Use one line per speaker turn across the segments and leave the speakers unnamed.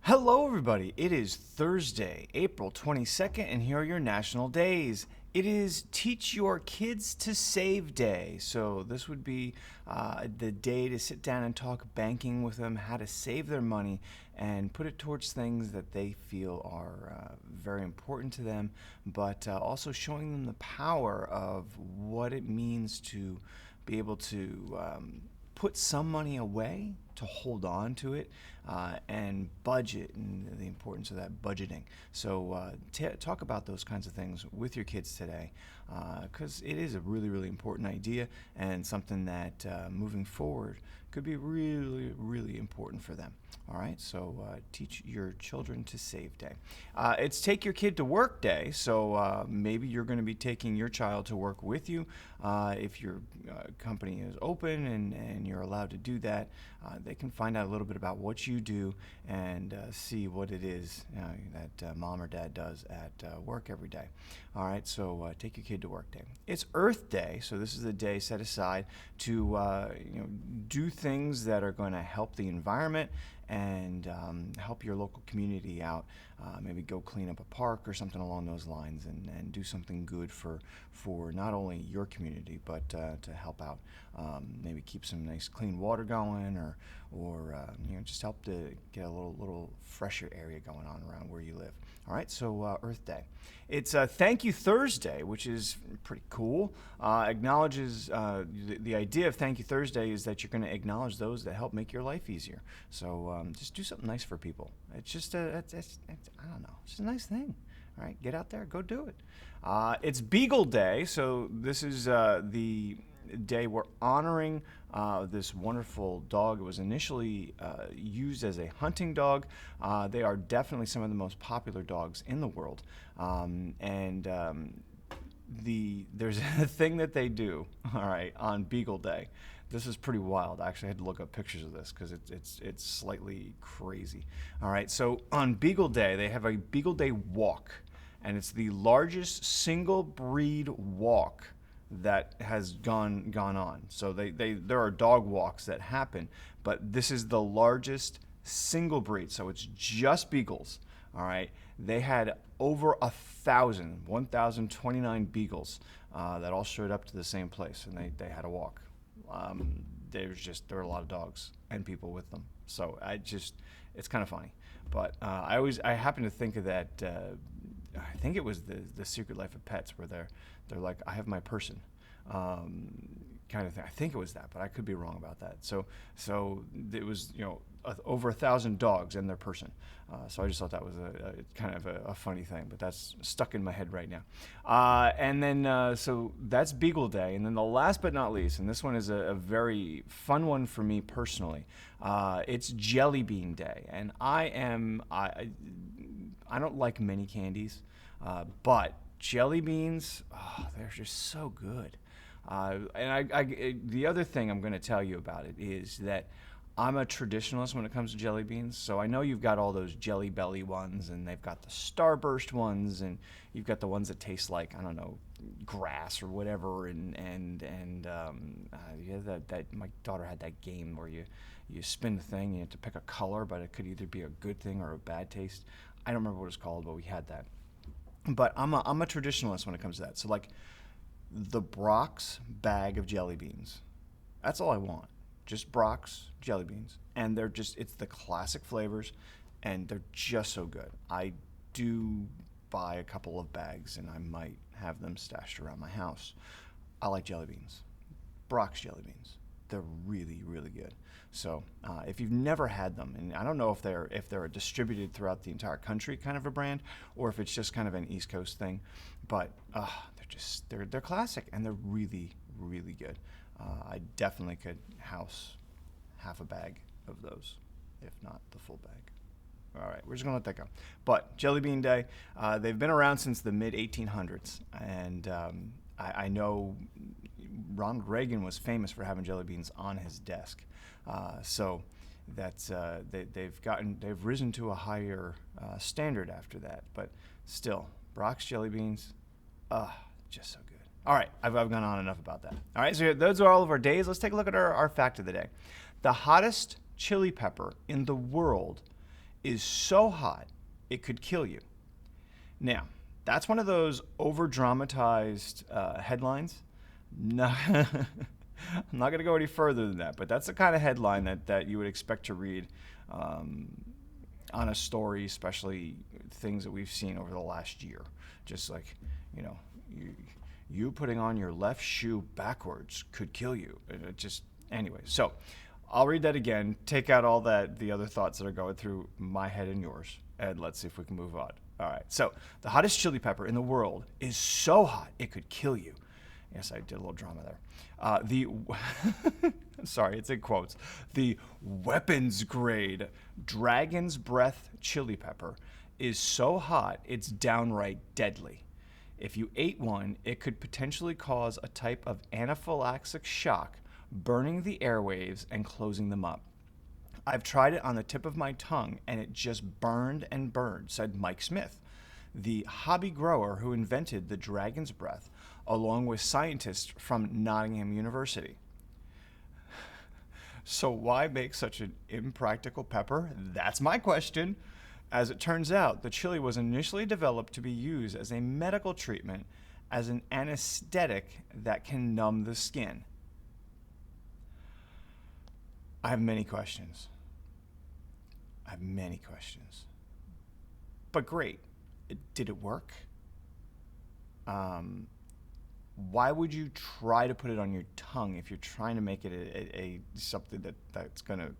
Hello, everybody. It is Thursday, April 22nd, and here are your national days. It is Teach Your Kids to Save Day. So, this would be the day to sit down and talk banking with them, how to save their money, and put it towards things that they feel are very important to them, but also showing them the power of what it means to be able to put some money away, to hold on to it, and budget, and the importance of that budgeting. So talk about those kinds of things with your kids today, because it is a really, really important idea and something that moving forward could be really, really important for them. All right, so teach your children to save day. It's take your kid to work day, so maybe you're going to be taking your child to work with you. If your company is open and you're allowed to do that, they can find out a little bit about what you do and see what it is that mom or dad does at work every day. All right, so take your kid to work day. It's Earth Day, so this is a day set aside to do things that are going to help the environment and help your local community out. Maybe go clean up a park or something along those lines, and do something good for not only your community but to help out. Maybe keep some nice clean water going, or just help to get a little fresher area going on around where you live. All right, so Earth Day. It's Thank You Thursday, which is pretty cool. Acknowledges the idea of Thank You Thursday is that you're going to acknowledge those that help make your life easier. So just do something nice for people. It's just I don't know, it's just a nice thing. All right, get out there, go do it. It's Beagle Day, so this is the day we're honoring this wonderful dog. It was initially used as a hunting dog. They are definitely some of the most popular dogs in the world. There's a thing that they do, all right, on Beagle Day. This is pretty wild. I actually had to look up pictures of this because it's slightly crazy. All right, so on Beagle Day, they have a Beagle Day Walk, and it's the largest single breed walk that has gone on. So there are dog walks that happen, but this is the largest single breed. So it's just beagles. All right, they had over 1,029 beagles that all showed up to the same place, and they had a walk. There were a lot of dogs and people with them. So it's kind of funny. But I happen to think of that. I think it was the Secret Life of Pets, where they're like, I have my person, kind of thing. I think it was that, but I could be wrong about that. So it was over 1,000 dogs and their person. So I just thought that was a kind of a funny thing, but that's stuck in my head right now. And then so that's Beagle Day, and then the last but not least, and this one is a very fun one for me personally. It's Jelly Bean Day, and I don't like many candies, but jelly beans, they're just so good. The other thing I'm going to tell you about it is that I'm a traditionalist when it comes to jelly beans. So I know you've got all those Jelly Belly ones, and they've got the Starburst ones, and you've got the ones that taste like, I don't know, grass or whatever. That my daughter had that game where you spin the thing, you have to pick a color, but it could either be a good thing or a bad taste. I don't remember what it's called, but we had that. But I'm a traditionalist when it comes to that. So like the Brock's bag of jelly beans, that's all I want. Just Brock's jelly beans. And it's the classic flavors, and they're just so good. I do buy a couple of bags, and I might have them stashed around my house. I like jelly beans. Brock's jelly beans. They're really, really good. So if you've never had them, and I don't know if they're distributed throughout the entire country, kind of a brand, or if it's just kind of an East Coast thing, but they're classic, and they're really, really good. I definitely could house half a bag of those, if not the full bag. All right, we're just going to let that go. But Jelly Bean Day, they've been around since the mid-1800s, and I know Ronald Reagan was famous for having jelly beans on his desk. So that's they've risen to a higher standard after that. But still, Brock's jelly beans, just so good. All right, I've gone on enough about that. All right, so those are all of our days. Let's take a look at our fact of the day. The hottest chili pepper in the world is so hot it could kill you. Now, that's one of those over-dramatized headlines. No, I'm not going to go any further than that, but that's the kind of headline that you would expect to read on a story, especially things that we've seen over the last year. Just like, you putting on your left shoe backwards could kill you. Anyway, so I'll read that again, take out all the other thoughts that are going through my head and yours, and let's see if we can move on. All right, so the hottest chili pepper in the world is so hot it could kill you. Yes, I did a little drama there. Sorry, it's in quotes. The weapons grade Dragon's Breath chili pepper is so hot it's downright deadly. If you ate one, it could potentially cause a type of anaphylactic shock, burning the airwaves and closing them up. I've tried it on the tip of my tongue and it just burned and burned, said Mike Smith, the hobby grower who invented the Dragon's Breath, along with scientists from Nottingham University. So why make such an impractical pepper? That's my question. As it turns out, the chili was initially developed to be used as a medical treatment, as an anesthetic that can numb the skin. I have many questions. But great. Did it work? Why would you try to put it on your tongue if you're trying to make it a something that's going to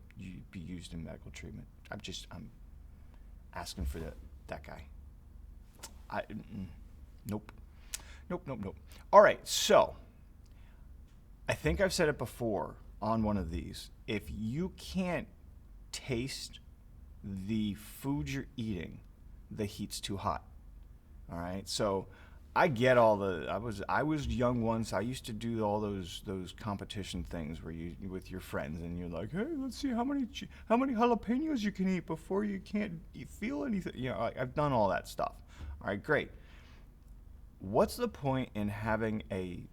be used in medical treatment? I'm asking for that guy. Nope. All right, so I think I've said it before on one of these. If you can't taste the food you're eating, the heat's too hot. All right, so I get all I was young once. I used to do all those competition things where you with your friends and you're like, hey, let's see how many jalapenos you can eat before you can't feel anything. I've done all that stuff. All right, great. What's the point in having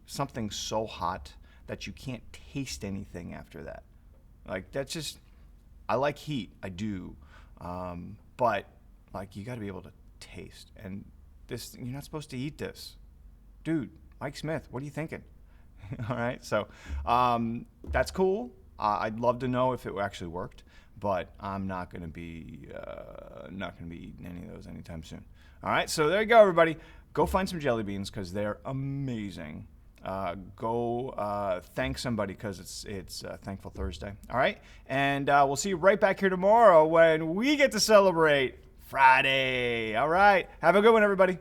something so hot that you can't taste anything after that? Like, that's just, I like heat, I do, but like, you got to be able to taste. And this, you're not supposed to eat this, dude. Mike Smith, what are you thinking? All right, so that's cool. I'd love to know if it actually worked, but I'm not going to be eating any of those anytime soon. All right, so there you go, everybody. Go find some jelly beans because they're amazing. Go thank somebody because it's Thankful Thursday. All right, and we'll see you right back here tomorrow when we get to celebrate Friday. All right, have a good one, everybody.